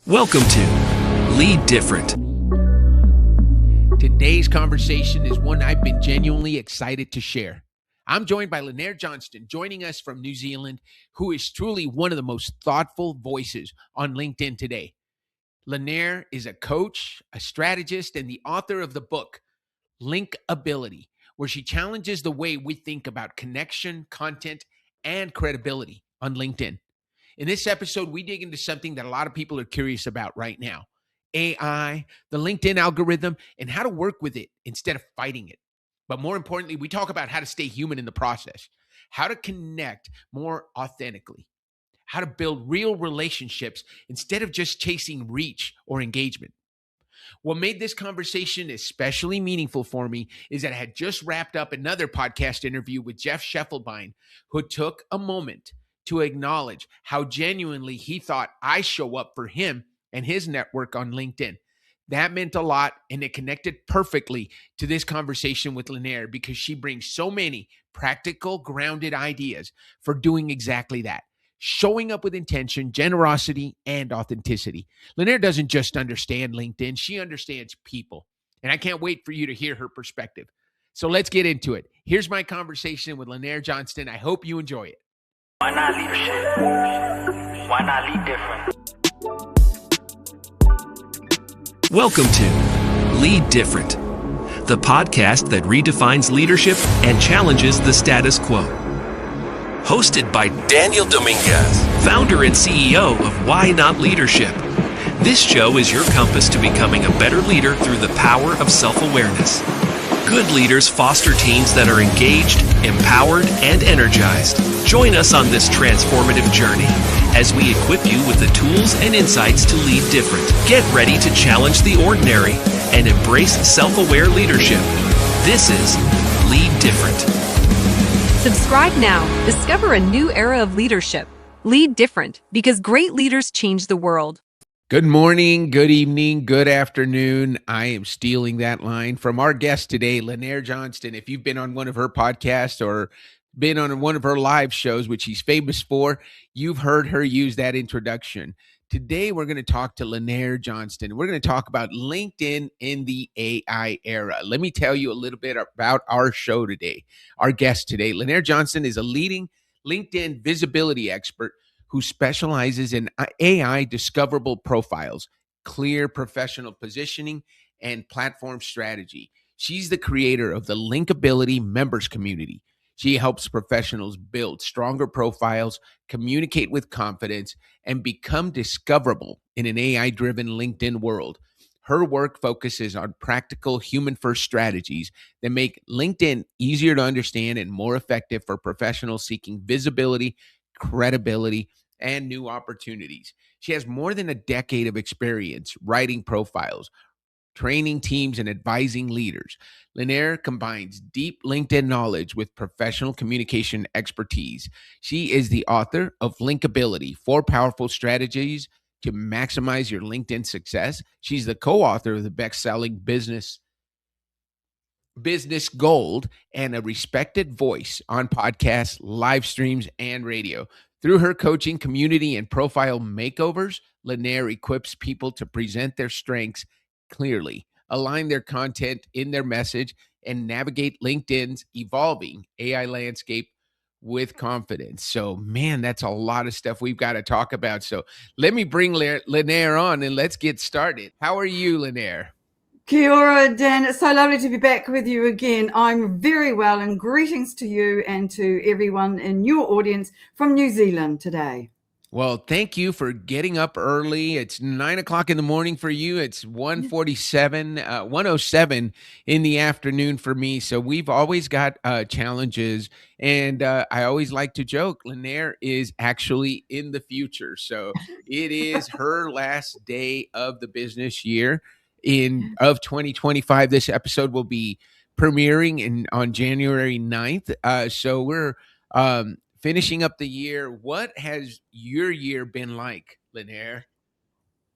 Welcome to Lead Different. Today's conversation is one I've been genuinely excited to share. I'm joined by Lynnaire Johnston, joining us from New Zealand, who is truly one of the most thoughtful voices on LinkedIn today. Lynnaire is a coach, a strategist, and the author of the book, Linkability, where she challenges the way we think about connection, content, and credibility on LinkedIn. In this episode, we dig into something that a lot of people are curious about right now: AI, the LinkedIn algorithm, and how to work with it instead of fighting it. But more importantly, we talk about how to stay human in the process, how to connect more authentically, how to build real relationships instead of just chasing reach or engagement. What made this conversation especially meaningful for me is that I had just wrapped up another podcast interview with Jeff Scheffelbein, who took a moment to acknowledge how genuinely he thought I show up for him and his network on LinkedIn. That meant a lot, and it connected perfectly to this conversation with Lynnaire because she brings so many practical, grounded ideas for doing exactly that: showing up with intention, generosity, and authenticity. Lynnaire doesn't just understand LinkedIn, she understands people. And I can't wait for you to hear her perspective. So let's get into it. Here's my conversation with Lynnaire Johnston. I hope you enjoy it. Why not leadership? Why not lead different? Welcome to Lead Different, the podcast that redefines leadership and challenges the status quo. Hosted by Daniel Dominguez, founder and CEO of Why Not Leadership. This show is your compass to becoming a better leader through the power of self-awareness. Good leaders foster teams that are engaged, empowered, and energized. Join us on this transformative journey as we equip you with the tools and insights to lead different. Get ready to challenge the ordinary and embrace self-aware leadership. This is Lead Different. Subscribe now. Discover a new era of leadership. Lead different, because great leaders change the world. Good morning, good evening, good afternoon. I am stealing that line from our guest today, Lynnaire Johnston. If you've been on one of her podcasts or been on one of her live shows, which she's famous for, you've heard her use that introduction. Today, we're going to talk to Lynnaire Johnston. We're going to talk about LinkedIn in the AI era. Let me tell you a little bit about our show today. Our guest today, Lynnaire Johnston, is a leading LinkedIn visibility expert who specializes in AI discoverable profiles, clear professional positioning, and platform strategy. She's the creator of the Linkability members community. She helps professionals build stronger profiles, communicate with confidence, and become discoverable in an AI-driven LinkedIn world. Her work focuses on practical human-first strategies that make LinkedIn easier to understand and more effective for professionals seeking visibility, credibility, and new opportunities. She has more than a decade of experience writing profiles, training teams, and advising leaders. Lynnaire combines deep LinkedIn knowledge with professional communication expertise. She is the author of Linkability, 4 Powerful Strategies to Maximize Your LinkedIn Success. She's the co-author of the best-selling Business Gold, and a respected voice on podcasts, live streams, and radio. Through her coaching, community, and profile makeovers, Lynnaire equips people to present their strengths clearly, align their content in their message, and navigate LinkedIn's evolving AI landscape with confidence. So, man, that's a lot of stuff we've got to talk about. So let me bring Lynnaire on and let's get started. How are you, Lynnaire? Kia ora, Dan. It's so lovely to be back with you again. I'm very well, and greetings to you and to everyone in your audience from New Zealand today. Well, thank you for getting up early. It's 9 o'clock in the morning for you. It's 1:07 in the afternoon for me. So we've always got challenges. And I always like to joke, Lynnaire is actually in the future. So it is her last day of the business year of 2025. This episode will be premiering on January 9th. So we're finishing up the year. What has your year been like, Lynnaire?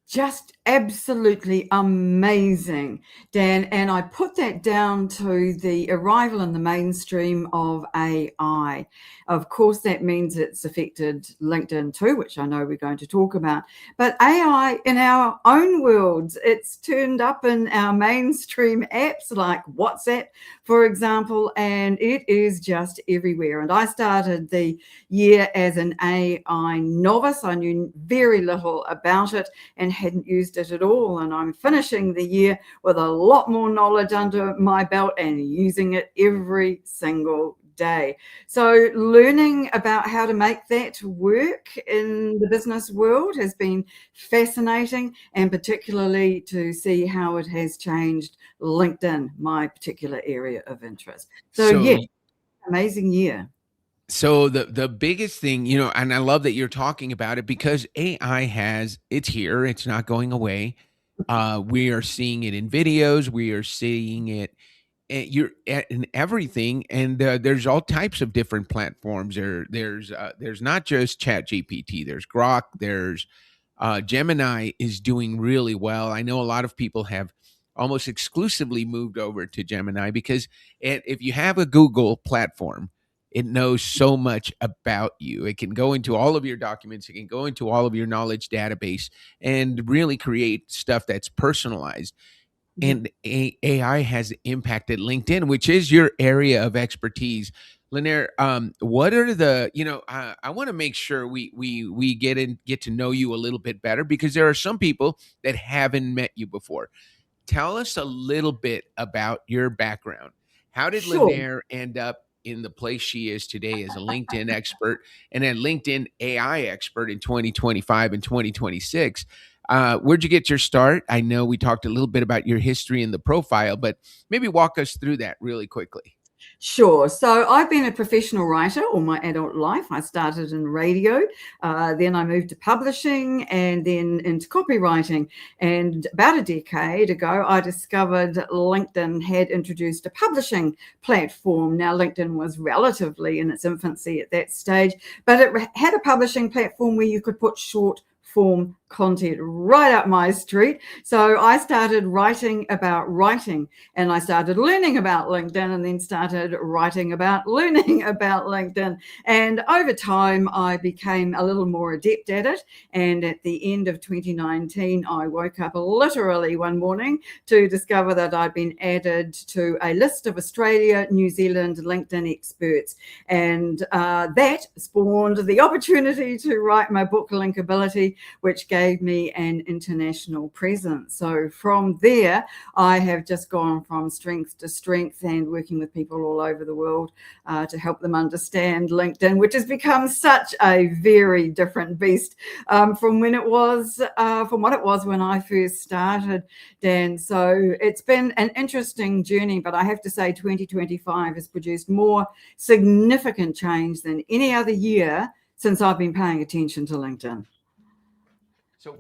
just absolutely amazing, Dan. And I put that down to the arrival in the mainstream of AI. Of course, that means it's affected LinkedIn too, which I know we're going to talk about. But AI in our own worlds, it's turned up in our mainstream apps like WhatsApp, for example, and it is just everywhere. And I started the year as an AI novice. I knew very little about it and hadn't used it at all. And I'm finishing the year with a lot more knowledge under my belt and using it every single day. So learning about how to make that work in the business world has been fascinating, and particularly to see how it has changed LinkedIn, my particular area of interest. So yeah, amazing year. So the biggest thing, and I love that you're talking about it because it's here, it's not going away. We are seeing it in videos, we are seeing it in everything, and there's all types of different platforms. There's not just Chat GPT, there's Grok, there's Gemini is doing really well. I know a lot of people have almost exclusively moved over to Gemini because if you have a Google platform, it knows so much about you. It can go into all of your documents, it can go into all of your knowledge database and really create stuff that's personalized. And AI has impacted LinkedIn, which is your area of expertise. Lynnaire, what are the, I want to make sure we get to know you a little bit better because there are some people that haven't met you before. Tell us a little bit about your background. How did Sure. Lynnaire end up in the place she is today as a LinkedIn expert and a LinkedIn AI expert in 2025 and 2026? Where'd you get your start? I know we talked a little bit about your history in the profile, but maybe walk us through that really quickly. Sure. So I've been a professional writer all my adult life. I started in radio, then I moved to publishing and then into copywriting. And about a decade ago, I discovered LinkedIn had introduced a publishing platform. Now, LinkedIn was relatively in its infancy at that stage, but it had a publishing platform where you could put short form content right up my street. So I started writing about writing, and I started learning about LinkedIn, and then started writing about learning about LinkedIn. And over time, I became a little more adept at it. And at the end of 2019, I woke up literally one morning to discover that I'd been added to a list of Australia, New Zealand LinkedIn experts. And that spawned the opportunity to write my book, Linkability, which gave me an international presence. So from there, I have just gone from strength to strength and working with people all over the world to help them understand LinkedIn, which has become such a very different beast from what it was when I first started, Dan. So it's been an interesting journey, but I have to say 2025 has produced more significant change than any other year since I've been paying attention to LinkedIn. So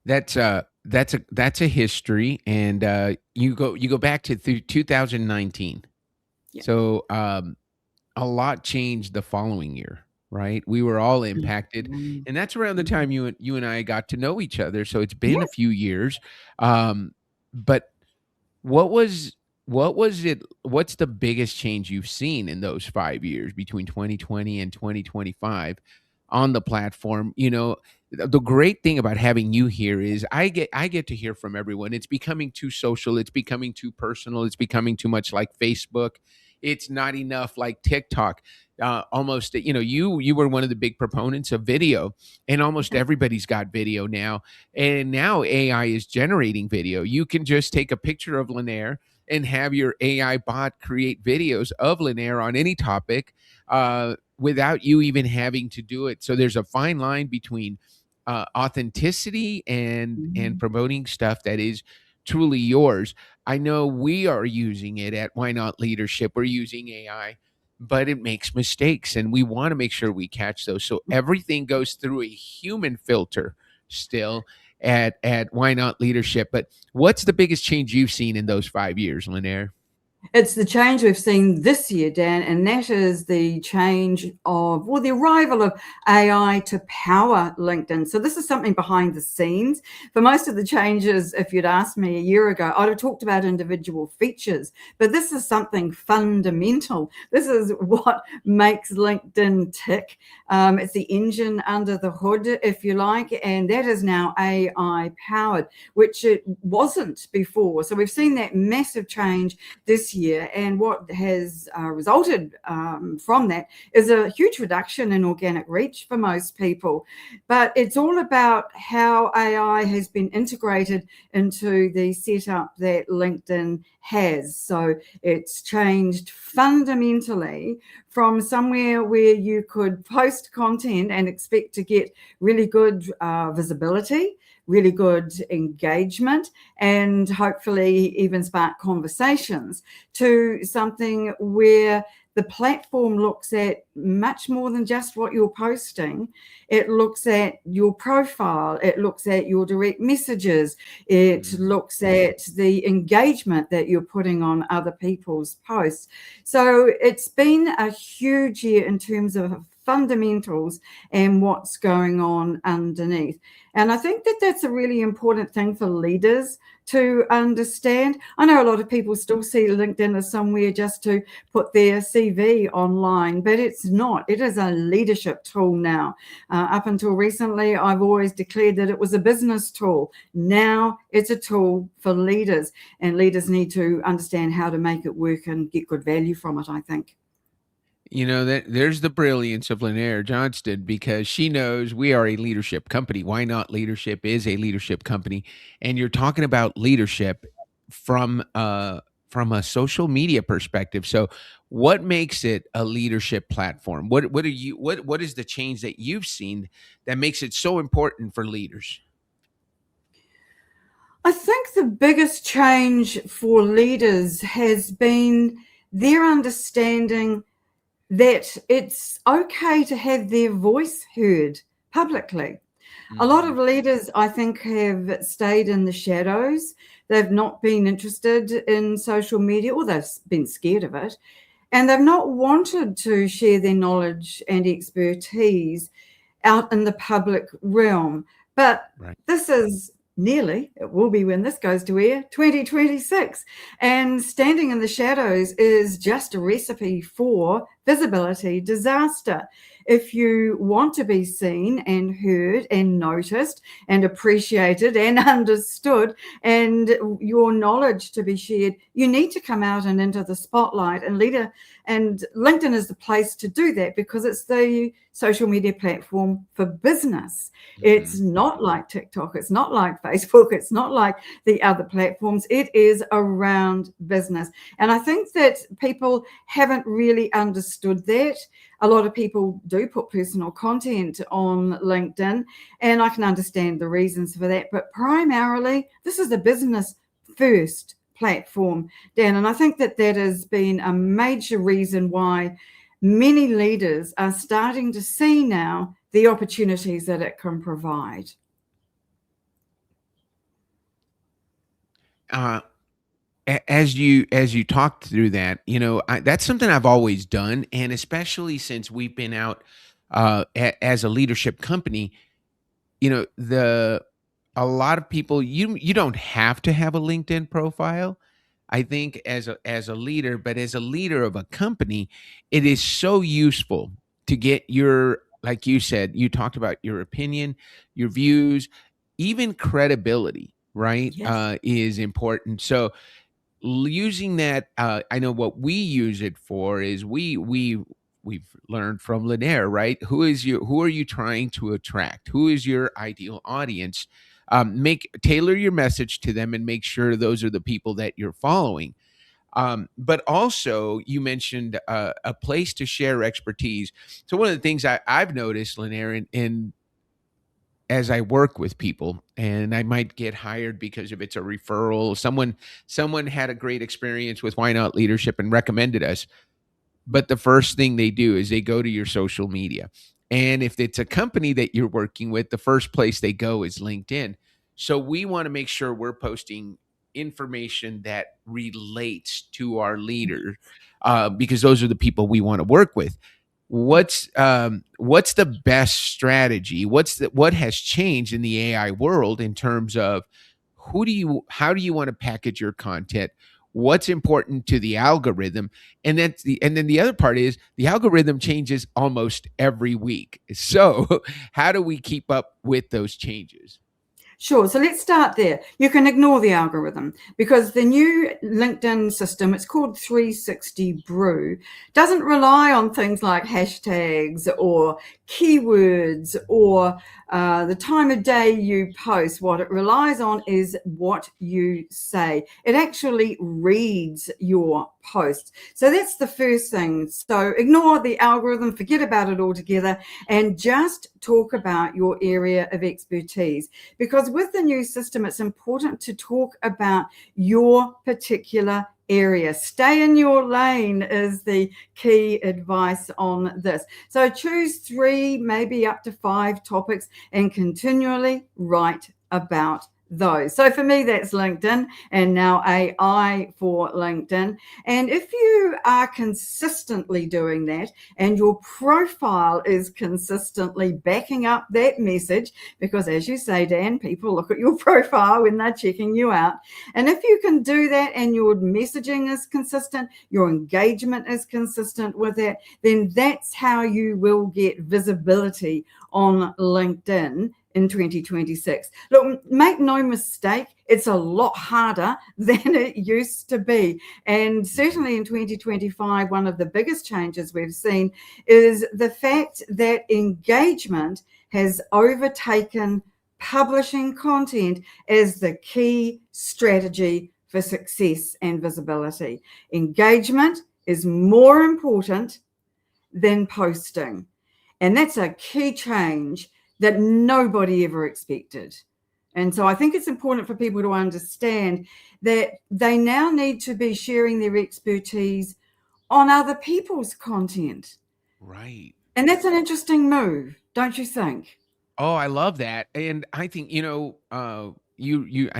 that's a history, and you go back to 2019. Yeah. So a lot changed the following year, right? We were all impacted, and that's around the time you and I got to know each other. So it's been a few years, but what was it? What's the biggest change you've seen in those 5 years between 2020 and 2025 on the platform? The great thing about having you here is I get to hear from everyone. It's becoming too social. It's becoming too personal. It's becoming too much like Facebook. It's not enough like TikTok. Almost, you were one of the big proponents of video, and almost everybody's got video now. And now AI is generating video. You can just take a picture of Lynnaire and have your AI bot create videos of Lynnaire on any topic without you even having to do it. So there's a fine line between authenticity and promoting stuff that is truly yours. I know we are using it at Why Not Leadership. We're using AI, but it makes mistakes, and we want to make sure we catch those. So everything goes through a human filter still at Why Not Leadership. But what's the biggest change you've seen in those 5 years, Lynnaire? It's the change we've seen this year, Dan, and that is the change of, well, the arrival of AI to power LinkedIn. So this is something behind the scenes. For most of the changes, if you'd asked me a year ago, I'd have talked about individual features, but this is something fundamental. This is what makes LinkedIn tick. It's the engine under the hood, if you like, and that is now AI powered, which it wasn't before. So we've seen that massive change this year, and what has resulted from that is a huge reduction in organic reach for most people. But it's all about how AI has been integrated into the setup that LinkedIn has. So it's changed fundamentally from somewhere where you could post content and expect to get really good visibility, really good engagement, and hopefully even spark conversations, to something where the platform looks at much more than just what you're posting. It looks at your profile, it looks at your direct messages, it looks at the engagement that you're putting on other people's posts. So it's been a huge year in terms of fundamentals and what's going on underneath. And I think that that's a really important thing for leaders to understand. I know a lot of people still see LinkedIn as somewhere just to put their CV online, but it's not. It is a leadership tool now. Up until recently, I've always declared that it was a business tool. Now it's a tool for leaders, and leaders need to understand how to make it work and get good value from it, I think. You know, that there's the brilliance of Lynnaire Johnston, because she knows we are a leadership company. Why Not Leadership is a leadership company, and you're talking about leadership from a social media perspective. So, what makes it a leadership platform? What is the change that you've seen that makes it so important for leaders? I think the biggest change for leaders has been their understanding that it's okay to have their voice heard publicly. A lot of leaders, I think, have stayed in the shadows. They've not been interested in social media, or they've been scared of it. And they've not wanted to share their knowledge and expertise out in the public realm. But Right. this is nearly, it will be when this goes to air, 2026. And standing in the shadows is just a recipe for visibility disaster. If you want to be seen and heard and noticed and appreciated and understood, and your knowledge to be shared, you need to come out and into the spotlight. And LinkedIn is the place to do that, because it's the social media platform for business. It's not like TikTok, it's not like Facebook, it's not like the other platforms. It is around business. And I think that people haven't really understood that. A lot of people do put personal content on LinkedIn, and I can understand the reasons for that. But primarily, this is the business first platform, Dan. And I think that that has been a major reason why many leaders are starting to see now the opportunities that it can provide. Uh, as you talked through that, that's something I've always done, and especially since we've been out as a leadership company. The A lot of people, you don't have to have a LinkedIn profile, I think, as a leader, but as a leader of a company, it is so useful to get your, like you said, you talked about your opinion, your views, even credibility, right? Yes. Is important. So using that, I know what we use it for is we've learned from Lynnaire, right? Who are you trying to attract? Who is your ideal audience? Make tailor your message to them and make sure those are the people that you're following. But also, you mentioned a place to share expertise. So one of the things I've noticed, Lynnaire, in as I work with people, and I might get hired because if it's a referral, someone had a great experience with Why Not Leadership and recommended us. But the first thing they do is they go to your social media. And if it's a company that you're working with, the first place they go is LinkedIn. So we want to make sure we're posting information that relates to our leaders, because those are the people we want to work with. What's the best strategy? What has changed in the AI world in terms of how do you want to package your content? What's important to the algorithm? And then the other part is the algorithm changes almost every week. So how do we keep up with those changes? Sure. So let's start there. You can ignore the algorithm because the new LinkedIn system, it's called 360 Brew, doesn't rely on things like hashtags or keywords or the time of day you post. What it relies on is what you say. It actually reads your posts. So that's the first thing. So ignore the algorithm, forget about it altogether, and just talk about your area of expertise. Because with the new system, it's important to talk about your particular area. Stay in your lane is the key advice on this. So choose 3, maybe up to 5 topics and continually write about those. So for me, that's LinkedIn, and now AI for LinkedIn. And if you are consistently doing that and your profile is consistently backing up that message, because as you say, Dan, people look at your profile when they're checking you out. And if you can do that and your messaging is consistent, your engagement is consistent with that, then that's how you will get visibility on LinkedIn in 2026. Look, make no mistake, it's a lot harder than it used to be. And certainly in 2025, one of the biggest changes we've seen is the fact that engagement has overtaken publishing content as the key strategy for success and visibility. Engagement is more important than posting. And that's a key change that nobody ever expected. And so I think it's important for people to understand that they now need to be sharing their expertise on other people's content. Right. And that's an interesting move, don't you think? Oh, I love that. And I think, I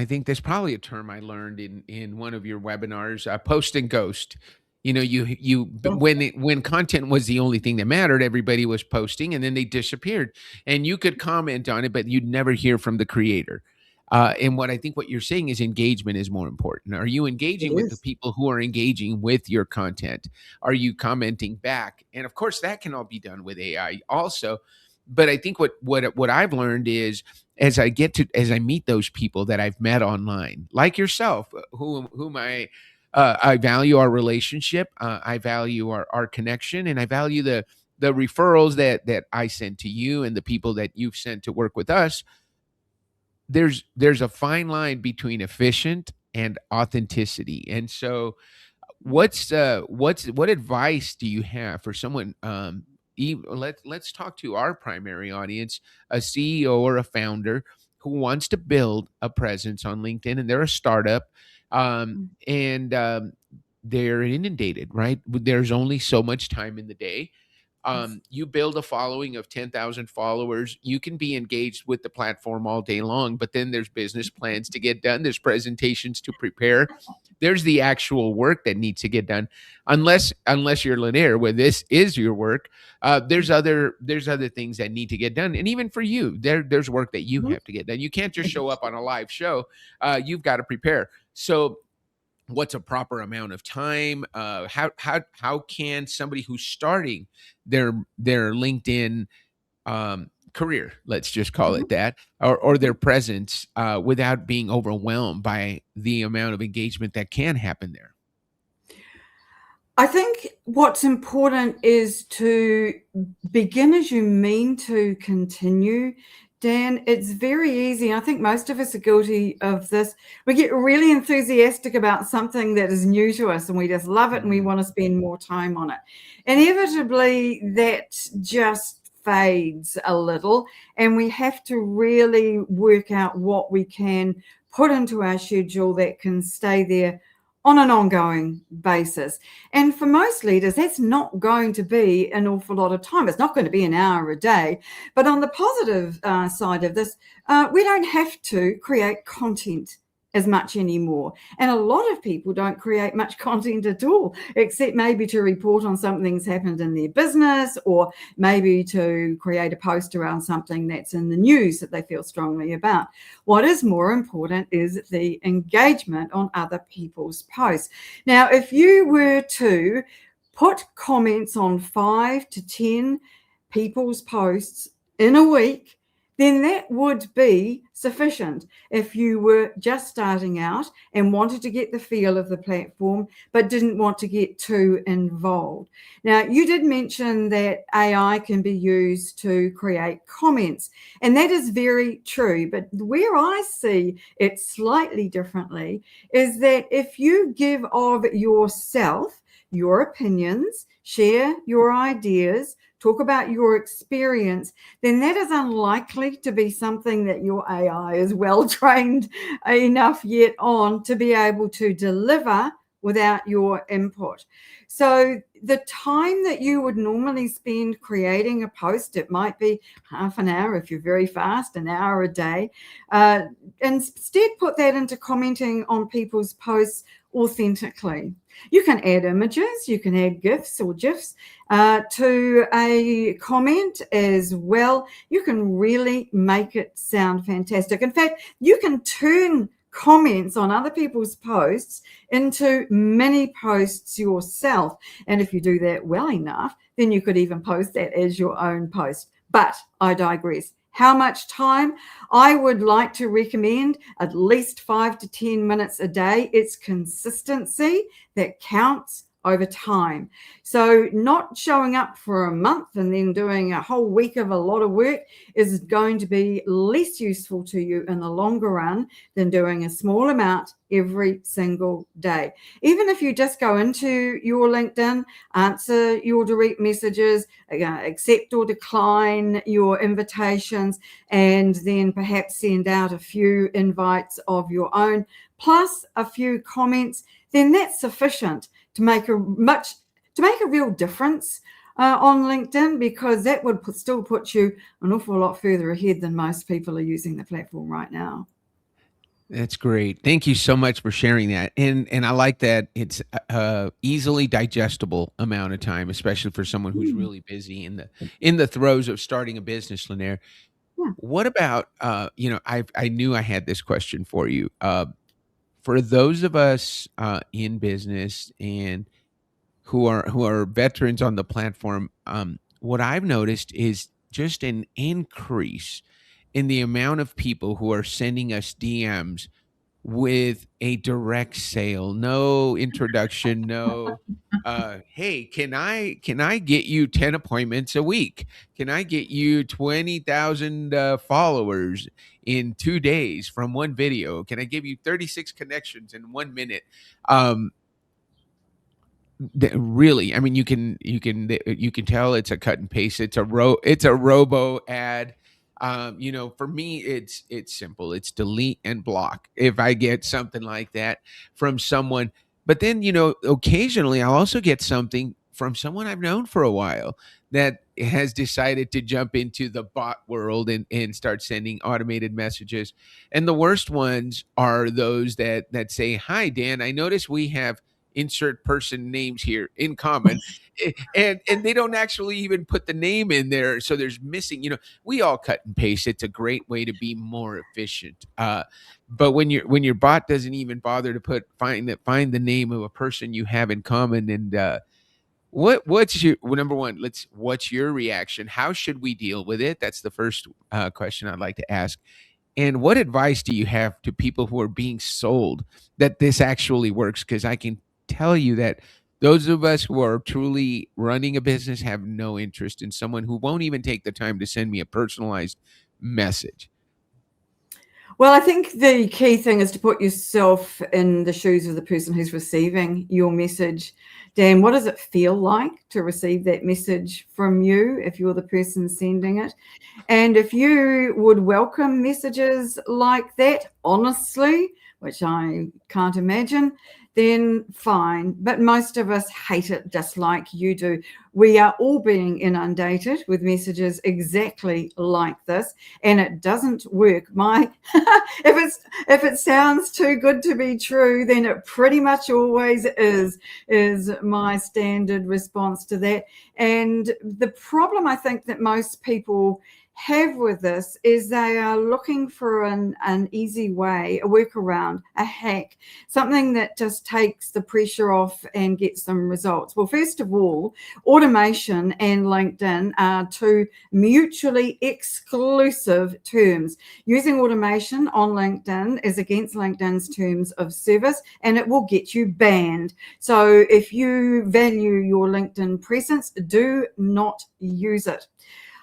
think there's probably a term I learned in one of your webinars, post and ghost. When content was the only thing that mattered, everybody was posting and then they disappeared, and you could comment on it, but you'd never hear from the creator. And what you're saying is engagement is more important. Are you engaging with the people who are engaging with your content? Are you commenting back? And of course, that can all be done with AI also. But I think what I've learned is as I meet those people that I've met online, like yourself, whom I value our relationship. I value our connection, and I value the referrals that I send to you and the people that you've sent to work with us. There's a fine line between efficient and authenticity. And so, what advice do you have for someone? Let's talk to our primary audience, a CEO or a founder who wants to build a presence on LinkedIn, and they're a startup. And they're inundated, right? There's only so much time in the day. You build a following of 10,000 followers. You can be engaged with the platform all day long, but then there's business plans to get done. There's presentations to prepare. There's the actual work that needs to get done. Unless you're Lynnaire, where this is your work, there's other things that need to get done. And even for you, there's work that you have to get done. You can't just show up on a live show. You've got to prepare. So what's a proper amount of time? How can somebody who's starting their LinkedIn career, let's just call it that, or their presence, without being overwhelmed by the amount of engagement that can happen there? I think what's important is to begin as you mean to continue. Dan, it's very easy. I think most of us are guilty of this. We get really enthusiastic about something that is new to us and we just love it and we want to spend more time on it. Inevitably, that just fades a little, and we have to really work out what we can put into our schedule that can stay there on an ongoing basis. And for most leaders, that's not going to be an awful lot of time. It's not going to be an hour a day. But on the positive side of this, we don't have to create content as much anymore. And a lot of people don't create much content at all, except maybe to report on something that's happened in their business, or maybe to create a post around something that's in the news that they feel strongly about. What is more important is the engagement on other people's posts. Now, if you were to put comments on 5 to 10 people's posts in a week, then that would be sufficient. If you were just starting out and wanted to get the feel of the platform, but didn't want to get too involved. Now, you did mention that AI can be used to create comments, and that is very true. But where I see it slightly differently is that if you give of yourself, your opinions, share your ideas, talk about your experience, then that is unlikely to be something that your AI is well trained enough yet on to be able to deliver without your input. So the time that you would normally spend creating a post, it might be half an hour if you're very fast, an hour a day. Instead, put that into commenting on people's posts authentically. You can add images, you can add GIFs or GIFs to a comment as well. You can really make it sound fantastic. In fact, you can turn comments on other people's posts into mini posts yourself. And if you do that well enough, then you could even post that as your own post. But I digress. How much time? I would like to recommend at least 5 to 10 minutes a day. It's consistency that counts over time. So not showing up for a month and then doing a whole week of a lot of work is going to be less useful to you in the longer run than doing a small amount every single day. Even if you just go into your LinkedIn, answer your direct messages, accept or decline your invitations, and then perhaps send out a few invites of your own, plus a few comments, then that's sufficient to make a real difference on LinkedIn, because that would still put you an awful lot further ahead than most people are using the platform right now. That's great. Thank you so much for sharing that. And I like that it's easily digestible amount of time, especially for someone who's really busy in the throes of starting a business, Lynnaire. Yeah. What about I knew I had this question for you. For those of us in business and who are veterans on the platform, what I've noticed is just an increase in the amount of people who are sending us DMs with a direct sale, no introduction, no hey, can I get you 10 appointments a week? Can I get you 20,000 followers in 2 days from one video? Can I give you 36 connections in 1 minute? Really, I mean, you can tell it's a cut and paste. It's a robo ad. For me, it's simple. It's delete and block if I get something like that from someone. But then, occasionally I'll also get something from someone I've known for a while that has decided to jump into the bot world and start sending automated messages. And the worst ones are those that say, "Hi, Dan, I notice we have insert person names here in common," and they don't actually even put the name in there, so there's missing. We all cut and paste. It's a great way to be more efficient. But when your bot doesn't even bother to find the name of a person you have in common, and what's your number one? What's your reaction? How should we deal with it? That's the first question I'd like to ask. And what advice do you have to people who are being sold that this actually works? Because I can tell you that those of us who are truly running a business have no interest in someone who won't even take the time to send me a personalized message. Well, I think the key thing is to put yourself in the shoes of the person who's receiving your message. Dan, what does it feel like to receive that message from you if you're the person sending it? And if you would welcome messages like that, honestly, which I can't imagine, then fine. But most of us hate it just like you do. We are all being inundated with messages exactly like this, and it doesn't work. If it sounds too good to be true, then it pretty much always is my standard response to that. And the problem I think that most people have with this is they are looking for an easy way, a workaround, a hack, something that just takes the pressure off and gets them results. Well, first of all, automation and LinkedIn are two mutually exclusive terms. Using automation on LinkedIn is against LinkedIn's terms of service, and it will get you banned. So if you value your LinkedIn presence, do not use it.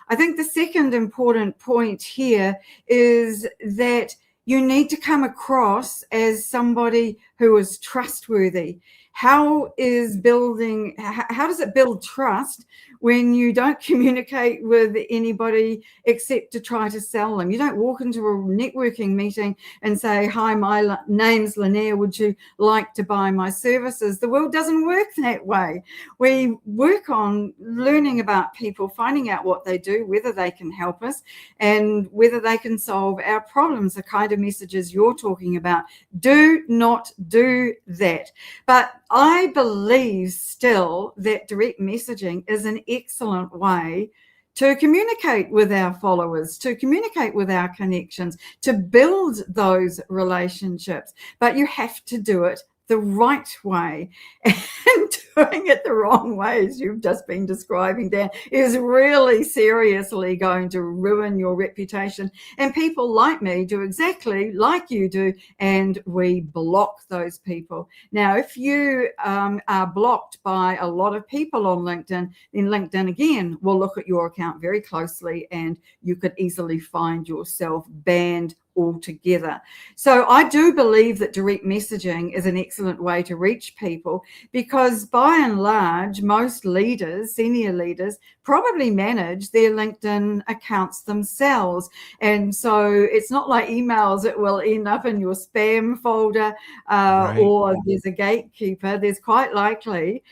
I think the second important point here is that you need to come across as somebody who is trustworthy. How does it build trust when you don't communicate with anybody except to try to sell them? You don't walk into a networking meeting and say, hi, my name's Lynnaire, would you like to buy my services? The world doesn't work that way. We work on learning about people, finding out what they do, whether they can help us, and whether they can solve our problems, the kind of messages you're talking about. Do not do that. But I believe still that direct messaging is an excellent way to communicate with our followers, to communicate with our connections, to build those relationships. But you have to do it the right way. And doing it the wrong way, as you've just been describing, Dan, is really seriously going to ruin your reputation. And people like me do exactly like you do, and we block those people. Now, if you are blocked by a lot of people on LinkedIn, then LinkedIn again will look at your account very closely, and you could easily find yourself banned altogether. So I do believe that direct messaging is an excellent way to reach people, because by and large, most leaders, senior leaders, probably manage their LinkedIn accounts themselves. And so it's not like emails that will end up in your spam folder or there's a gatekeeper. There's quite likely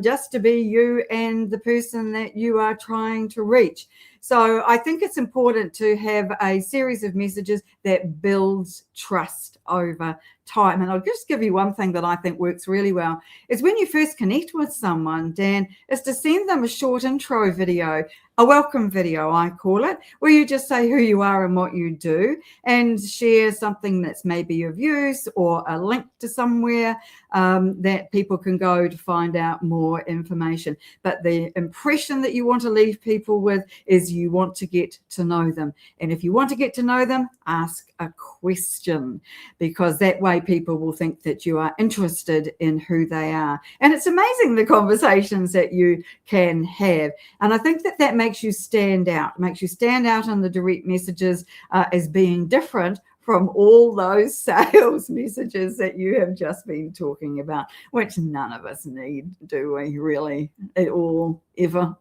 just to be you and the person that you are trying to reach. So I think it's important to have a series of messages that builds trust over time. And I'll just give you one thing that I think works really well is when you first connect with someone, Dan, is to send them a short intro video, a welcome video, I call it, where you just say who you are and what you do, and share something that's maybe of use or a link to somewhere that people can go to find out more information. But the impression that you want to leave people with is you want to get to know them. And if you want to get to know them, ask a question, because that way people will think that you are interested in who they are. And it's amazing the conversations that you can have. And I think that that makes you stand out, in the direct messages as being different from all those sales messages that you have just been talking about, which none of us need, do we really, at all, ever?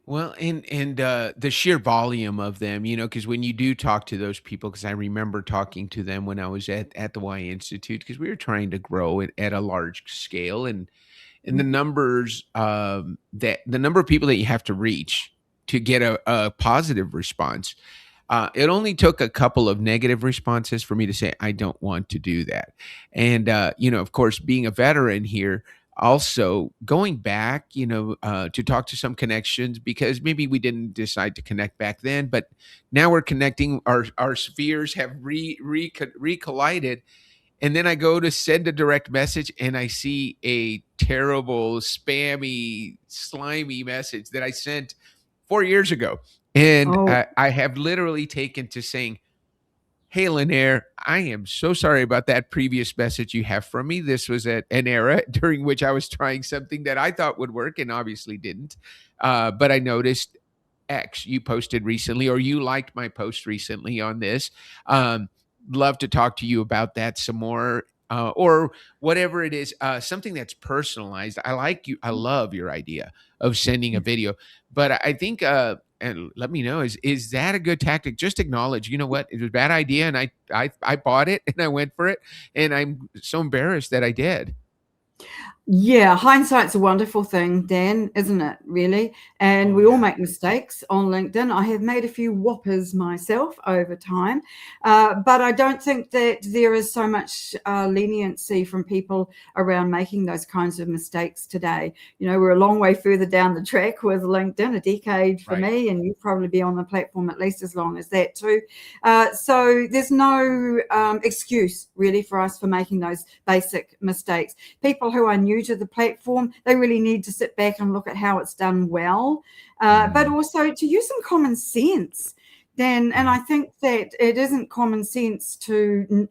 Well, and the sheer volume of them, because when you do talk to those people, because I remember talking to them when I was at the Y Institute, because we were trying to grow it at a large scale, and the numbers the number of people that you have to reach to get a positive response. It only took a couple of negative responses for me to say, I don't want to do that. And, of course, being a veteran here, also going back, to talk to some connections, because maybe we didn't decide to connect back then, but now we're connecting, our spheres have recollided. And then I go to send a direct message and I see a terrible, spammy, slimy message that I sent 4 years ago. And I have literally taken to saying, hey, Lynnaire, I am so sorry about that previous message you have from me. This was at an era during which I was trying something that I thought would work and obviously didn't. But I noticed X you posted recently, or you liked my post recently on this. Love to talk to you about that some more, or whatever it is, something that's personalized. I love your idea of sending a video, but I think and let me know, is that a good tactic? Just acknowledge, you know what, it was a bad idea, and I bought it and I went for it, and I'm so embarrassed that I did. Yeah, hindsight's a wonderful thing, Dan, isn't it, really? And Oh we all yeah. make mistakes on LinkedIn. I have made a few whoppers myself over time, but I don't think that there is so much leniency from people around making those kinds of mistakes today. You know, we're a long way further down the track with LinkedIn, a decade for Right. me, and you'll probably be on the platform at least as long as that too. So there's no excuse really for us for making those basic mistakes. People who are new to the platform, they really need to sit back and look at how it's done well, but also to use some common sense. Then, and I think that it isn't common sense to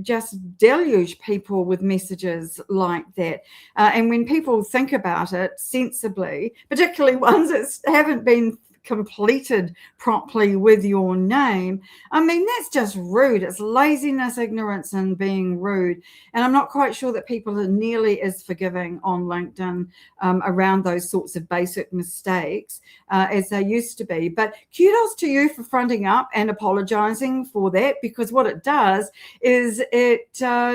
just deluge people with messages like that. And when people think about it sensibly, particularly ones that haven't been completed properly with your name, I mean, that's just rude. It's laziness, ignorance, and being rude. And I'm not quite sure that people are nearly as forgiving on LinkedIn around those sorts of basic mistakes as they used to be. But kudos to you for fronting up and apologizing for that, because what it does is it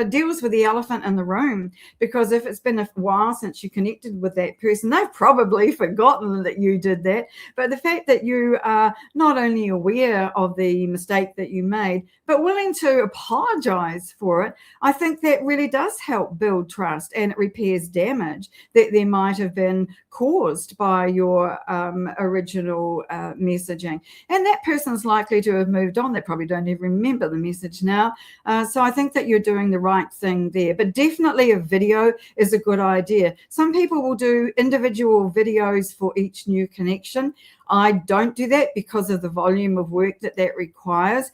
deals with the elephant in the room. Because if it's been a while since you connected with that person, they've probably forgotten that you did that. But the fact that you are not only aware of the mistake that you made, but willing to apologize for it, I think that really does help build trust, and it repairs damage that there might have been caused by your original messaging. And that person's likely to have moved on. They probably don't even remember the message now. So I think that you're doing the right thing there. But definitely a video is a good idea. Some people will do individual videos for each new connection. I don't do that because of the volume of work that requires,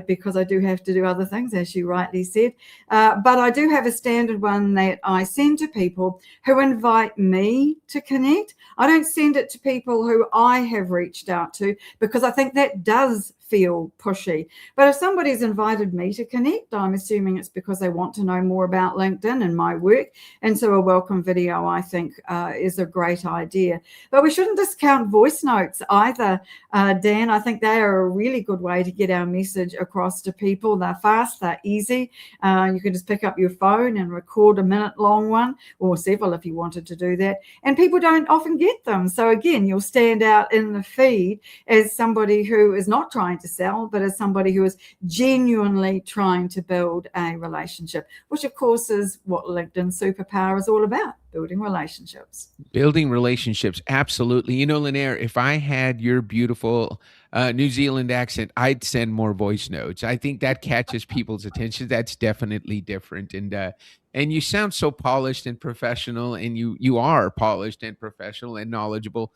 because I do have to do other things, as you rightly said. But I do have a standard one that I send to people who invite me to connect. I don't send it to people who I have reached out to, because I think that does feel pushy. But if somebody's invited me to connect, I'm assuming it's because they want to know more about LinkedIn and my work. And so a welcome video, I think, is a great idea. But we shouldn't discount voice notes either, Dan. I think they are a really good way to get our message across to people. They're fast, they're easy. You can just pick up your phone and record a minute-long one, or several if you wanted to do that. And people don't often get them. So again, you'll stand out in the feed as somebody who is not trying to sell, but as somebody who is genuinely trying to build a relationship, which of course is what LinkedIn Superpower is all about, building relationships. Building relationships, absolutely. You know, Lynnaire, if I had your beautiful New Zealand accent, I'd send more voice notes. I think that catches people's attention. That's definitely different, and you sound so polished and professional, and you are polished and professional and knowledgeable.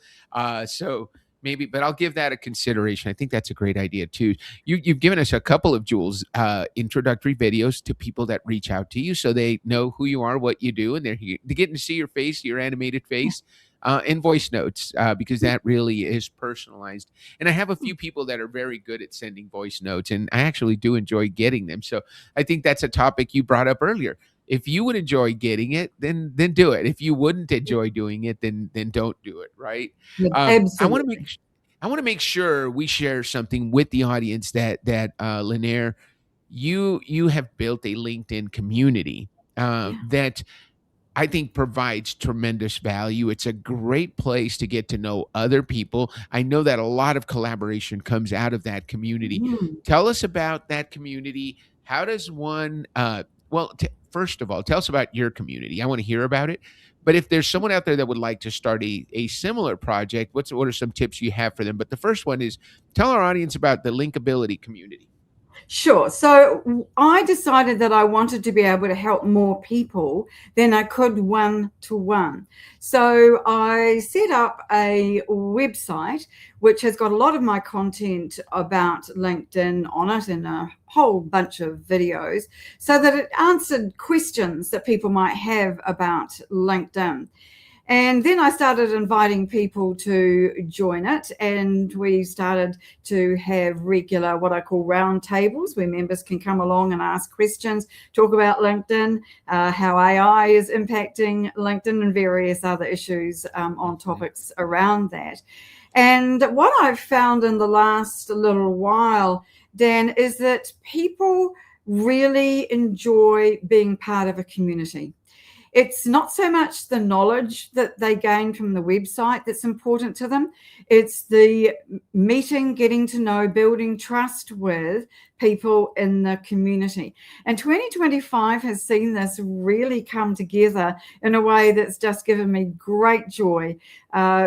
So maybe, but I'll give that a consideration. I think that's a great idea too. You've given us a couple of jewels, introductory videos to people that reach out to you, so they know who you are, what you do, and they're getting to see your face, your animated face, and voice notes, because that really is personalized. And I have a few people that are very good at sending voice notes, and I actually do enjoy getting them. So I think that's a topic you brought up earlier. If you would enjoy getting it, then do it. If you wouldn't enjoy doing it, then don't do it. Right? Yeah, I want to absolutely. make sure we share something with the audience that Lynnaire, you have built a LinkedIn community that I think provides tremendous value. It's a great place to get to know other people. I know that a lot of collaboration comes out of that community. Mm. Tell us about that community. How does one, first of all, tell us about your community. I want to hear about it. But if there's someone out there that would like to start a similar project, what are some tips you have for them? But the first one is, tell our audience about the Linkability community. Sure. So I decided that I wanted to be able to help more people than I could one-to-one. So I set up a website which has got a lot of my content about LinkedIn on it and a whole bunch of videos, so that it answered questions that people might have about LinkedIn. And then I started inviting people to join it, and we started to have regular, what I call round tables, where members can come along and ask questions, talk about LinkedIn, how AI is impacting LinkedIn, and various other issues on topics around that. And what I've found in the last little while, Dan, is that people really enjoy being part of a community. It's not so much the knowledge that they gain from the website that's important to them. It's the meeting, getting to know, building trust with people in the community. And 2025 has seen this really come together in a way that's just given me great joy,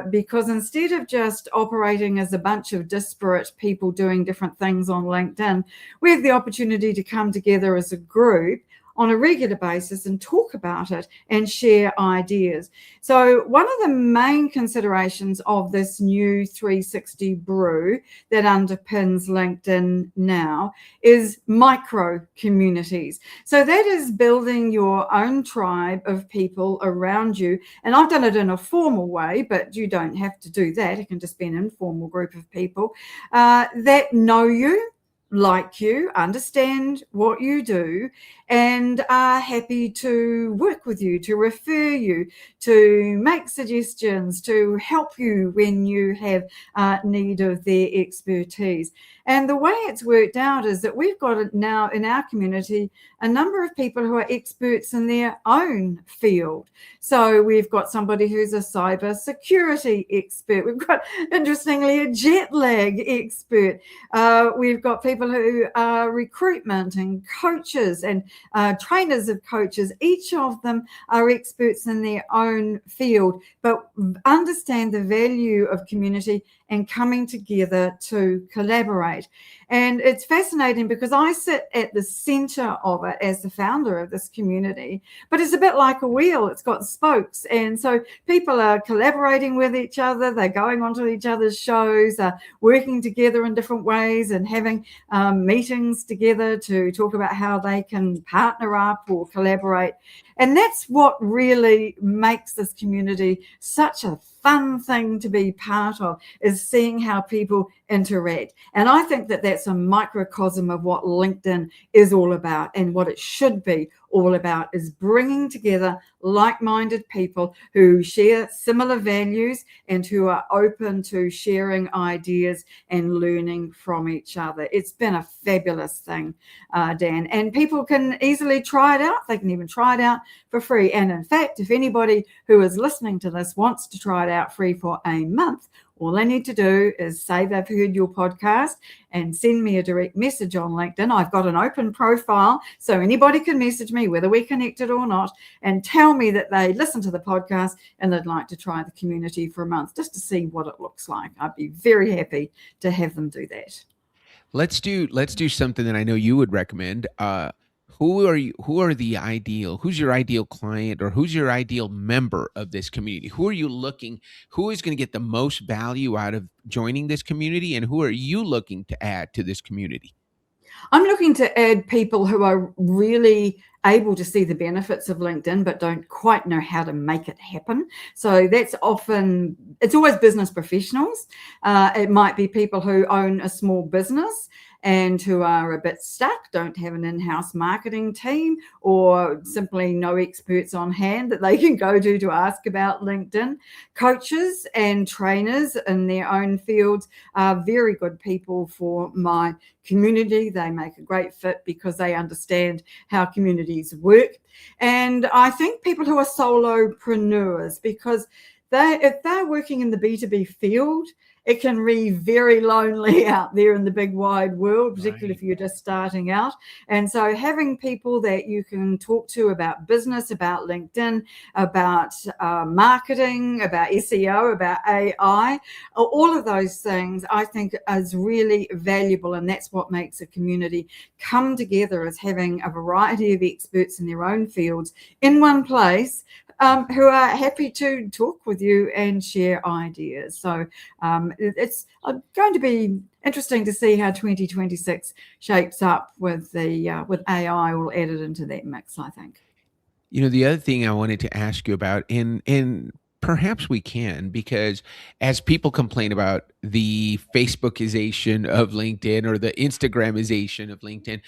because instead of just operating as a bunch of disparate people doing different things on LinkedIn, we have the opportunity to come together as a group on a regular basis and talk about it and share ideas. So one of the main considerations of this new 360 brew that underpins LinkedIn now is micro communities. So that is building your own tribe of people around you. And I've done it in a formal way, but you don't have to do that. It can just be an informal group of people that know you, like you, understand what you do, and are happy to work with you, to refer you, to make suggestions, to help you when you have need of their expertise. And the way it's worked out is that we've got now in our community a number of people who are experts in their own field. So we've got somebody who's a cyber security expert. We've got, interestingly, a jet lag expert. We've got people who are recruitment and coaches and trainers of coaches. Each of them are experts in their own field, but understand the value of community and coming together to collaborate. And it's fascinating because I sit at the center of it as the founder of this community, but it's a bit like a wheel. It's got spokes. And so people are collaborating with each other. They're going onto each other's shows, working together in different ways and having meetings together to talk about how they can partner up or collaborate. And that's what really makes this community such a fun thing to be part of, is seeing how people interact. And I think that that's a microcosm of what LinkedIn is all about, and what it should be all about is bringing together like-minded people who share similar values and who are open to sharing ideas and learning from each other. It's been a fabulous thing, Dan, and people can easily try it out. They can even try it out for free. And in fact, if anybody who is listening to this wants to try it out free for a month, all they need to do is say they've heard your podcast and send me a direct message on LinkedIn. I've got an open profile, so anybody can message me, whether we're connected or not, and tell me that they listen to the podcast and they'd like to try the community for a month just to see what it looks like. I'd be very happy to have them do that. Let's do something that I know you would recommend. Who's your ideal client, or who's your ideal member of this community? Who is going to get the most value out of joining this community, and who are you looking to add to this community? I'm looking to add people who are really able to see the benefits of LinkedIn, but don't quite know how to make it happen. So it's always business professionals. It might be people who own a small business and who are a bit stuck, don't have an in-house marketing team, or simply no experts on hand that they can go to ask about LinkedIn. Coaches and trainers in their own fields are very good people for my community. They make a great fit because they understand how communities work. And I think people who are solopreneurs, because if they're working in the B2B field, it can be very lonely out there in the big wide world, particularly if you're just starting out. And so having people that you can talk to about business, about LinkedIn, about marketing, about SEO, about AI, all of those things I think is really valuable. And that's what makes a community come together, is having a variety of experts in their own fields in one place, who are happy to talk with you and share ideas. So it's going to be interesting to see how 2026 shapes up with AI all added into that mix, I think. The other thing I wanted to ask you about, in perhaps we can, because as people complain about the Facebookization of LinkedIn or the Instagramization of LinkedIn,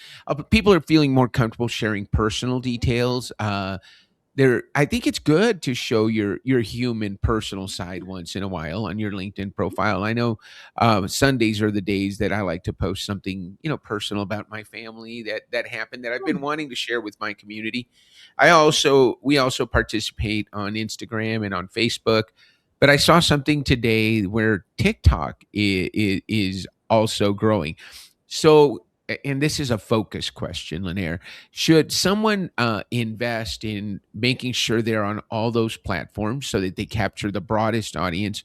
people are feeling more comfortable sharing personal details. I think it's good to show your human personal side once in a while on your LinkedIn profile. I know Sundays are the days that I like to post something, personal about my family that happened that I've been wanting to share with my community. We also participate on Instagram and on Facebook, but I saw something today where TikTok is also growing. So, and this is a focus question, Lynnaire. Should someone invest in making sure they're on all those platforms so that they capture the broadest audience?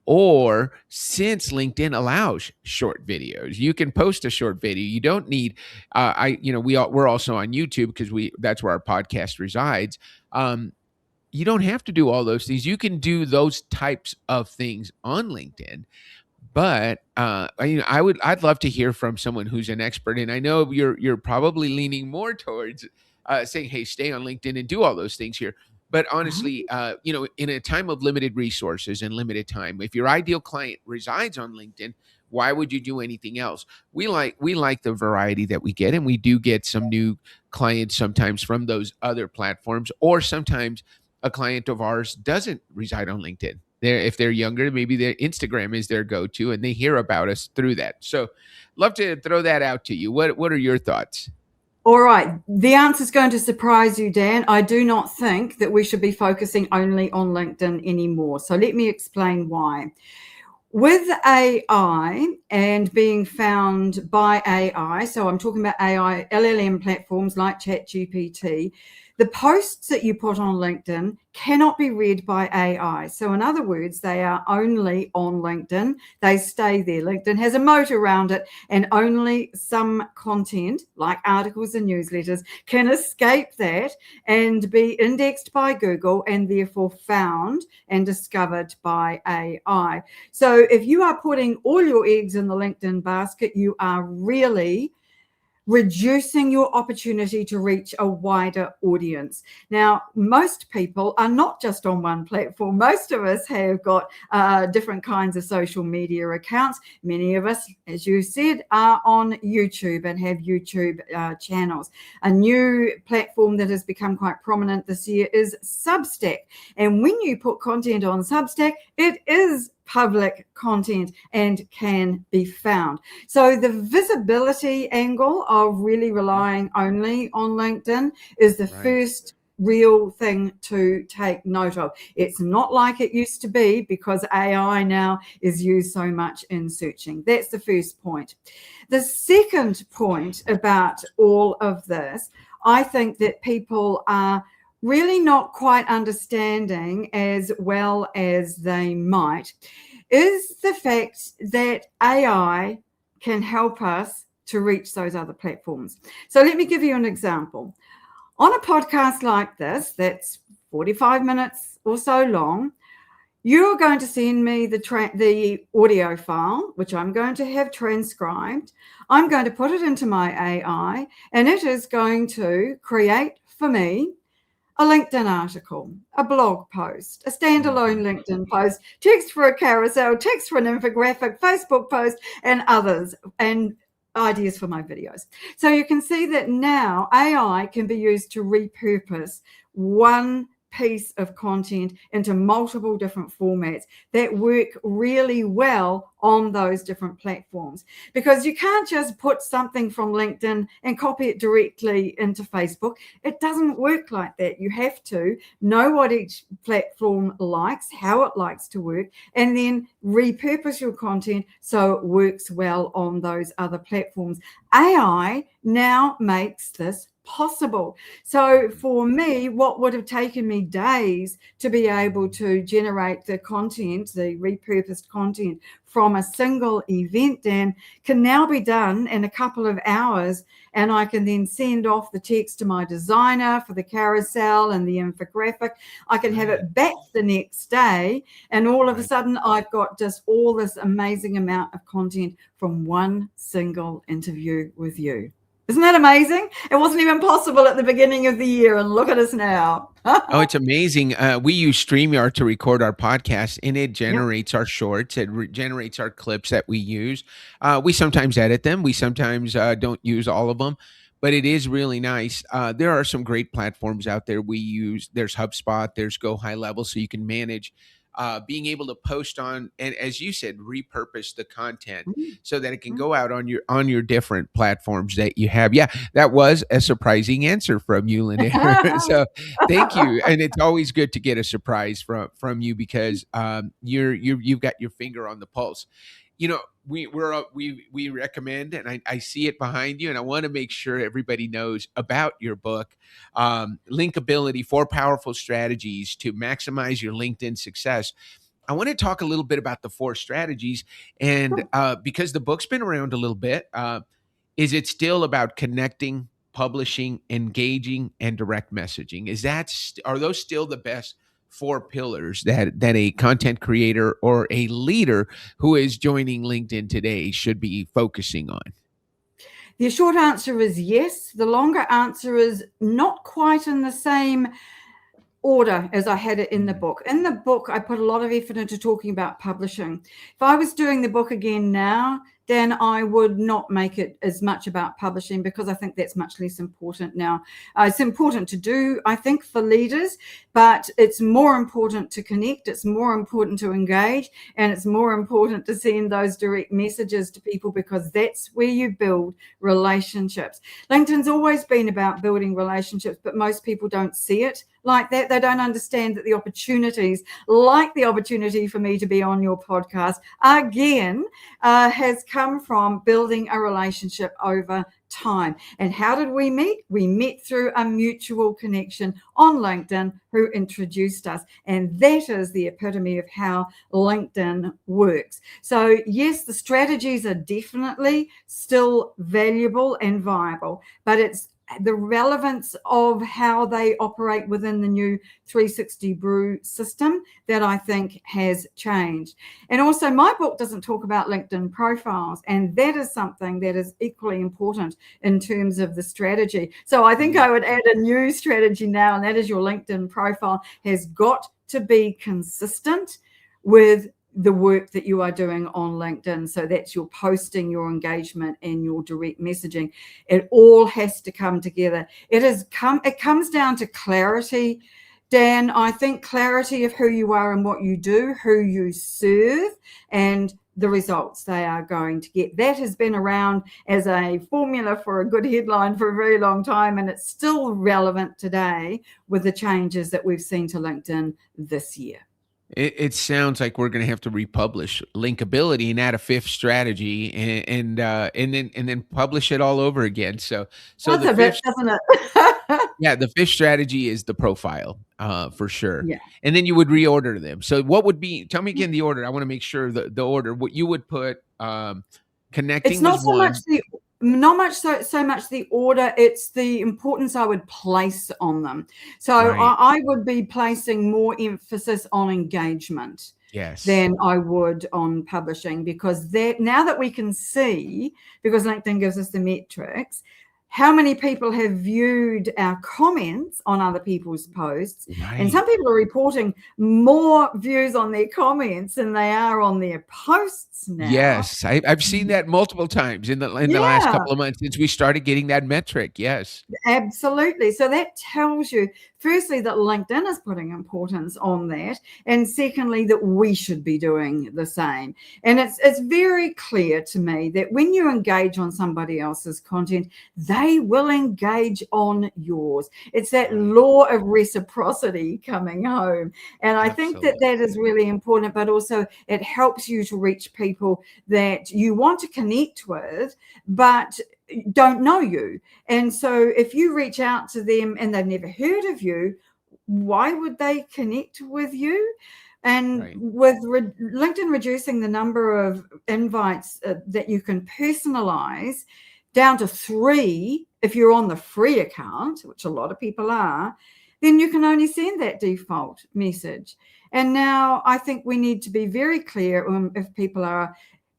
Or since LinkedIn allows short videos, you can post a short video. You don't need. We're also on YouTube because that's where our podcast resides. You don't have to do all those things. You can do those types of things on LinkedIn. But I'd love to hear from someone who's an expert, and I know you're probably leaning more towards saying, "Hey, stay on LinkedIn and do all those things here." But honestly, in a time of limited resources and limited time, if your ideal client resides on LinkedIn, why would you do anything else? We like the variety that we get, and we do get some new clients sometimes from those other platforms, or sometimes a client of ours doesn't reside on LinkedIn. If they're younger, maybe their Instagram is their go-to, and they hear about us through that. So, love to throw that out to you. What are your thoughts? All right. The answer is going to surprise you, Dan. I do not think that we should be focusing only on LinkedIn anymore. So let me explain why. With AI and being found by AI, so I'm talking about AI, LLM platforms like ChatGPT, the posts that you put on LinkedIn cannot be read by AI. So in other words, they are only on LinkedIn. They stay there. LinkedIn has a moat around it, and only some content, like articles and newsletters, can escape that and be indexed by Google and therefore found and discovered by AI. So if you are putting all your eggs in the LinkedIn basket, you are really reducing your opportunity to reach a wider audience. Now, most people are not just on one platform. Most of us have got different kinds of social media accounts. Many of us, as you said, are on YouTube and have YouTube channels. A new platform that has become quite prominent this year is Substack. And when you put content on Substack, it is public content and can be found. So the visibility angle of really relying only on LinkedIn is the first real thing to take note of. It's not like it used to be because AI now is used so much in searching. That's the first point. The second point about all of this, I think that people are really not quite understanding as well as they might, is the fact that AI can help us to reach those other platforms. So let me give you an example. On a podcast like this, that's 45 minutes or so long, you're going to send me the audio file, which I'm going to have transcribed. I'm going to put it into my AI, and it is going to create for me a LinkedIn article, a blog post, a standalone LinkedIn post, text for a carousel, text for an infographic, Facebook post, and others, and ideas for my videos. So you can see that now AI can be used to repurpose one piece of content into multiple different formats that work really well on those different platforms, because you can't just put something from LinkedIn and copy it directly into Facebook. It doesn't work like that. You have to know what each platform likes, how it likes to work, and then repurpose your content so it works well on those other platforms. AI now makes this possible. So for me, what would have taken me days to be able to generate the content, the repurposed content from a single event, Dan, can now be done in a couple of hours. And I can then send off the text to my designer for the carousel and the infographic. I can have it back the next day. And all of a sudden, I've got just all this amazing amount of content from one single interview with you. Isn't that amazing? It wasn't even possible at the beginning of the year, and look at us now. Oh, it's amazing. We use StreamYard to record our podcast, and it Yep. generates our shorts. It generates our clips that we use. We sometimes edit them. We sometimes don't use all of them, but it is really nice. There are some great platforms out there we use. There's HubSpot. There's Go High Level, so you can manage being able to post on, and as you said, repurpose the content so that it can go out on your different platforms that you have. Yeah, that was a surprising answer from you, Lynnaire. So thank you, and it's always good to get a surprise from you because you've got your finger on the pulse. You know, we recommend, and I see it behind you, and I want to make sure everybody knows about your book, Linkability: 4 Powerful Strategies to Maximize Your LinkedIn Success. I want to talk a little bit about the 4 strategies, and because the book's been around a little bit, is it still about connecting, publishing, engaging, and direct messaging? Are those still the best 4 pillars that a content creator or a leader who is joining LinkedIn today should be focusing on? The short answer is yes. The longer answer is not quite in the same order as I had it in the book. In the book, I put a lot of effort into talking about publishing. If I was doing the book again now, then I would not make it as much about publishing because I think that's much less important now. It's important to do, I think, for leaders, but it's more important to connect, it's more important to engage, and it's more important to send those direct messages to people because that's where you build relationships. LinkedIn's always been about building relationships, but most people don't see it like that. They don't understand that the opportunities, like the opportunity for me to be on your podcast again, has come from building a relationship over time. And how did we meet? We met through a mutual connection on LinkedIn who introduced us. And that is the epitome of how LinkedIn works. So yes, the strategies are definitely still valuable and viable, but it's the relevance of how they operate within the new 360 Brew system that I think has changed. And also my book doesn't talk about LinkedIn profiles, and that is something that is equally important in terms of the strategy. So I think I would add a new strategy now, and that is your LinkedIn profile has got to be consistent with the work that you are doing on LinkedIn. So that's your posting, your engagement, and your direct messaging. It all has to come together. It comes down to clarity, Dan. I think clarity of who you are and what you do, who you serve, and the results they are going to get. That has been around as a formula for a good headline for a very long time, and it's still relevant today with the changes that we've seen to LinkedIn this year. It sounds like we're going to have to republish linkability and add a 5th strategy, and then publish it all over again. So That's the a bit, 5th, doesn't it? yeah, the 5th strategy is the profile, for sure. Yeah. And then you would reorder them. So what would be? Tell me again the order. I want to make sure the order. What you would put? Connecting It's not was so one. so much the order, it's the importance I would place on them. So Right. I would be placing more emphasis on engagement Yes. than I would on publishing, because that now that we can see, because LinkedIn gives us the metrics, how many people have viewed our comments on other people's posts. Right. And some people are reporting more views on their comments than they are on their posts now. Yes, I've seen that multiple times in the last couple of months since we started getting that metric. Yes. Absolutely. So that tells you, firstly, that LinkedIn is putting importance on that, and secondly, that we should be doing the same. And it's very clear to me that when you engage on somebody else's content, they will engage on yours. It's that law of reciprocity coming home. And I think that is really important, but also it helps you to reach people that you want to connect with, but don't know you. And so if you reach out to them and they've never heard of you, why would they connect with you? And with LinkedIn reducing the number of invites that you can personalize down to 3, if you're on the free account, which a lot of people are, then you can only send that default message. And now I think we need to be very clear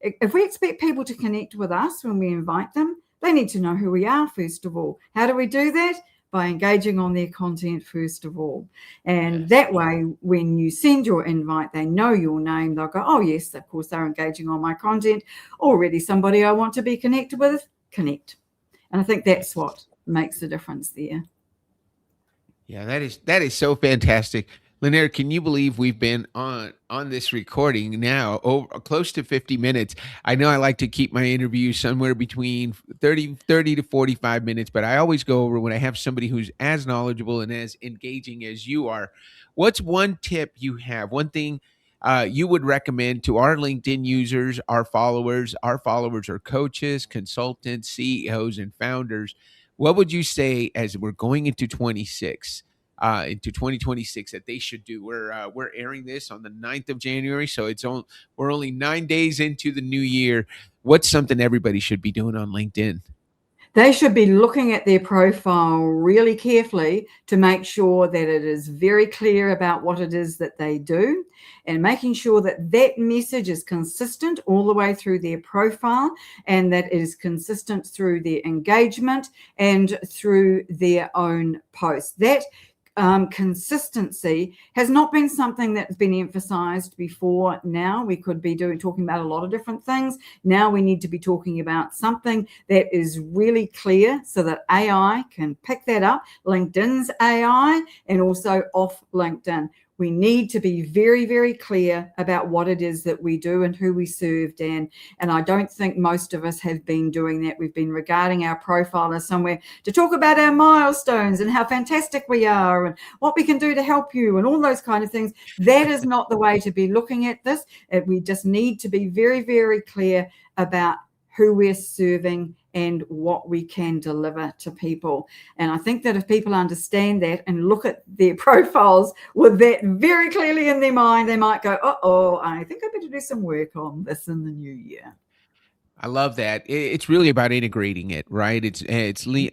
if we expect people to connect with us when we invite them, They need to know who we are, first of all. How do we do that? By engaging on their content, first of all. And Yes. that way, when you send your invite, they know your name. They'll go, oh, yes, of course, they're engaging on my content. Already somebody I want to be connected with, connect. And I think that's what makes the difference there. Yeah, that is so fantastic. Lynnaire, can you believe we've been on this recording now over close to 50 minutes? I know I like to keep my interviews somewhere between 30 to 45 minutes, but I always go over when I have somebody who's as knowledgeable and as engaging as you are. What's one tip you have? One thing you would recommend to our LinkedIn users, our followers? Our followers are coaches, consultants, CEOs, and founders. What would you say as we're going into 2026 that they should do? We're airing this on the 9th of January, so we're only 9 days into the new year. What's something everybody should be doing on LinkedIn? They should be looking at their profile really carefully to make sure that it is very clear about what it is that they do, and making sure that that message is consistent all the way through their profile, and that it is consistent through their engagement and through their own posts. That consistency has not been something that's been emphasized before. Now we could be talking about a lot of different things. Now we need to be talking about something that is really clear so that AI can pick that up, LinkedIn's AI, and also off LinkedIn. We need to be very, very clear about what it is that we do and who we serve, Dan. And I don't think most of us have been doing that. We've been regarding our profile as somewhere to talk about our milestones and how fantastic we are and what we can do to help you and all those kind of things. That is not the way to be looking at this. We just need to be very, very clear about who we're serving and what we can deliver to people. And I think that if people understand that and look at their profiles with that very clearly in their mind, they might go, I think I better do some work on this in the new year. I love that. It's really about integrating it, right? It's being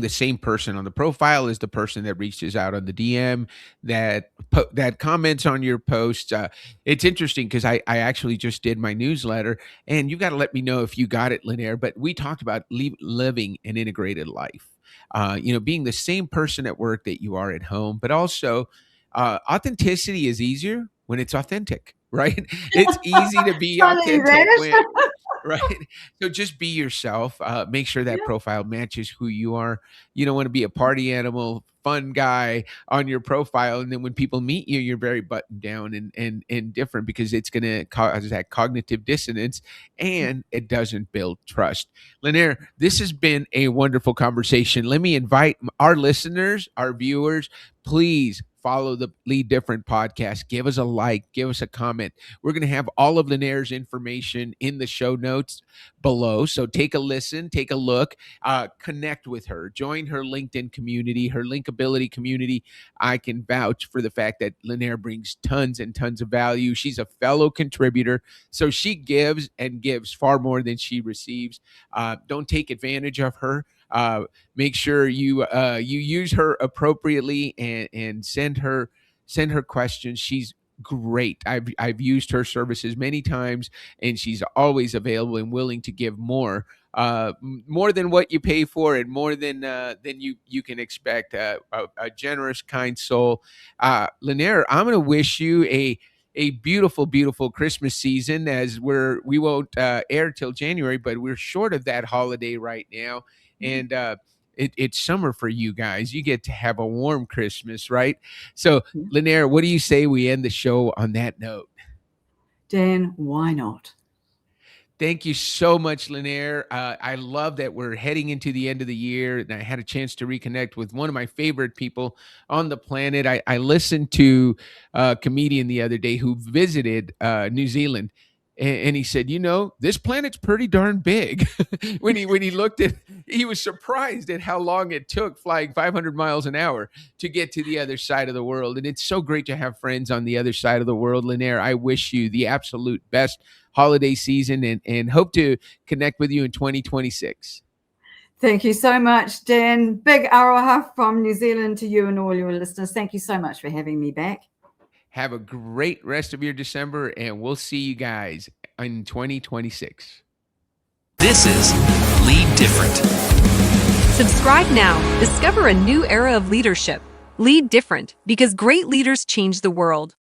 the same person on the profile as the person that reaches out on the DM, that comments on your post. It's interesting because I actually just did my newsletter, and you got to let me know if you got it, Lynnaire. But we talked about living an integrated life. Being the same person at work that you are at home, but also authenticity is easier when it's authentic, right? It's easy to be Funny, authentic that when, is. right? So just be yourself. Make sure that Yeah. profile matches who you are. You don't want to be a party animal, fun guy on your profile, and then when people meet you, you're very buttoned down and different, because it's going to cause that cognitive dissonance, and it doesn't build trust. Lynnaire, this has been a wonderful conversation. Let me invite our listeners, our viewers, please follow the Lead Different podcast. Give us a like, give us a comment. We're going to have all of Lynnaire's information in the show notes below. So take a listen, take a look, connect with her, join her LinkedIn community, her Linkability community. I can vouch for the fact that Lynnaire brings tons and tons of value. She's a fellow contributor, so she gives and gives far more than she receives. Don't take advantage of her. Make sure you use her appropriately, and send her questions. She's great. I've used her services many times, and she's always available and willing to give more than what you pay for, and more than you can expect. A generous, kind soul. Lynnaire, I'm going to wish you a beautiful, beautiful Christmas season, as we won't air till January, but we're short of that holiday right now. And it's summer for you guys. You get to have a warm Christmas, right? So, Lynnaire, what do you say we end the show on that note? Dan, why not? Thank you so much, Lynnaire. I love that we're heading into the end of the year, and I had a chance to reconnect with one of my favorite people on the planet. I listened to a comedian the other day who visited New Zealand, and he said, this planet's pretty darn big. when he looked at, he was surprised at how long it took flying 500 miles an hour to get to the other side of the world. And it's so great to have friends on the other side of the world. Lynnaire, I wish you the absolute best holiday season, and hope to connect with you in 2026. Thank you so much, Dan. Big aroha from New Zealand to you and all your listeners. Thank you so much for having me back. Have a great rest of your December, and we'll see you guys in 2026. This is Lead Different. Subscribe now. Discover a new era of leadership. Lead different because great leaders change the world.